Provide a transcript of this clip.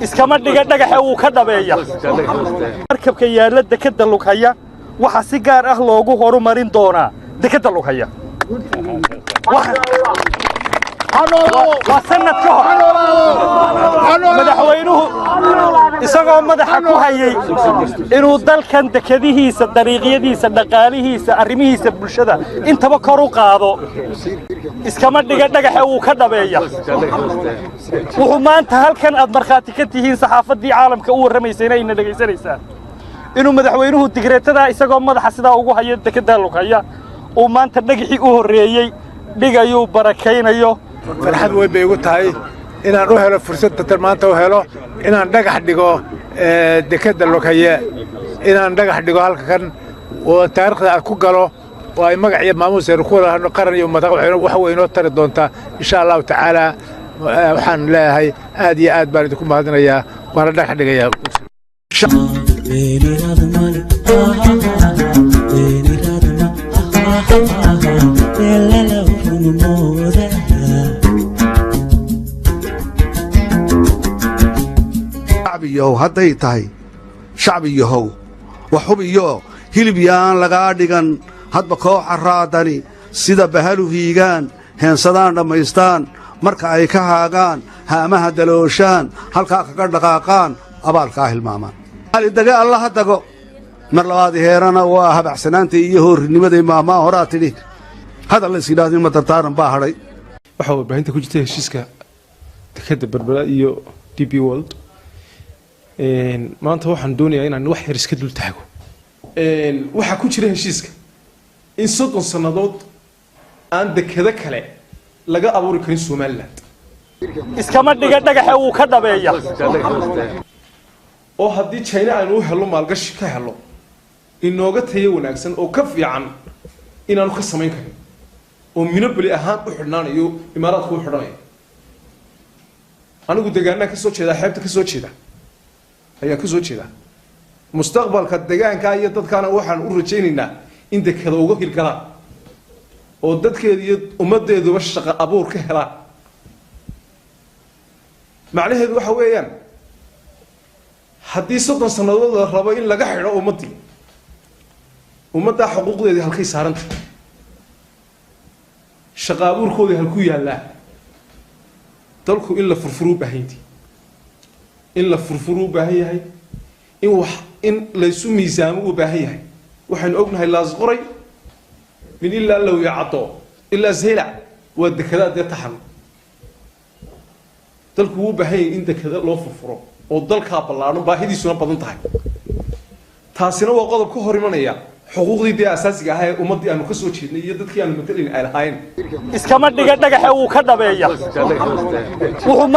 iskama dhiga dhagaxa uu ka dhabeeya markabka yaala dekada Lughaya waxa si gaar ah loogu horumarin doonaa dekada Lughaya waa sanad ka hor madaxweynuhu isagoo madaxa ku hayay inuu dalkan dekadihiisa dariiqyadiisa dhaqaalihiisa arrimihiisa bulshada intaba kor u qaado iskama dhiga dhagaxa uu ka dhabeeya wuxuu maanta halkan aad markhaati ka tihiin saxaafadii caalamka u warramaysayna ayna dhagaysanaysaa inuu madaxweynuhu digreetada isagoo madaxa sidaa ugu hayo dekada Lughaya uu maanta dhagixii u horeeyay dhigayuu barakaynayo farxad weyn bay ugu tahay inaan u helo fursad maanta u helo inaan dhagax dhigo dekada Lughaya inaan dhagax dhigo halkan oo taariikhda aad ku galo oo ay magac iyo maamuus ay ku wada qaran iyo ummad wax weyn oo tari doonta insha Allah ta'ala waxaan leeyahay aad iyo aad baan idinku mahadinayaa waana dhagax dhigayaa شعبيو هدي تاي شعبيو وحبيو هلبيان لغا دغان hadba koox araadani sida bahalu hiigaan heensadaan dhamaystaan marka ay ka haagaan haamaha dalooshaan halka kaga dhaqaaqaan abaalka hilmaamaan hal daga Allah dago mar labaad heerana waa habacsanaanta iyo hornimada maama horaa tidhi hada la sidaadin ma tartaaran baa haray waxa uu baahinta ku jirtay heshiiska dekada Berbera iyo DP World maanta waxaan doonayaa inaan wax yar iska dul taago waxa ku jira heshiiska in 30 sanadood aan dekada kale laga abuuri karin Soomaaliland iskama dhiga dhagaxa uu ka dhabeeya oo hadii China aanu helo maalgashi ka helo inooga tayo wanaagsan oo ka fiican inaanu ka sameyn karin oo minabli ahaan u xidhnaanayo imaaraadku u xidhanayo anigu deegaanka ka soo jeeda xeebta ka soo jeeda ayaa ka soo jeeda mustaqbalka deegaanka iyo dadkana waxaan u rajaynaynaa in dekada uga hirgalaan oo dadkeeda iyo ummadeeduba shaqo abuur ka helaan macnaheedu waxa weeyaan haddii 30 sanadood la rabo in laga xidho ummadda xuquuqdeedii halkay saaran tahay shaqo abuurkoodii halku yaallaa dalku in la furfuru baahantii in la furfuru baahan yahay in la isu miisaamo u baahan yahay waxaan ognahay laas qoray min illa law yacdo illa zayla wa dekada taxan dalku uu baahay in dekada loo furfuro oo dalka ballaaran baahidiisuna badan tahay taasina waa qodob ka hor imanaya xuquuqdii asaasiga ah ee ummadii aanu ka soo jeednay iyo dadkii aanu matalin ay lahayn iskama dhiga dhagaxa uu ka dhabeeya wuxuu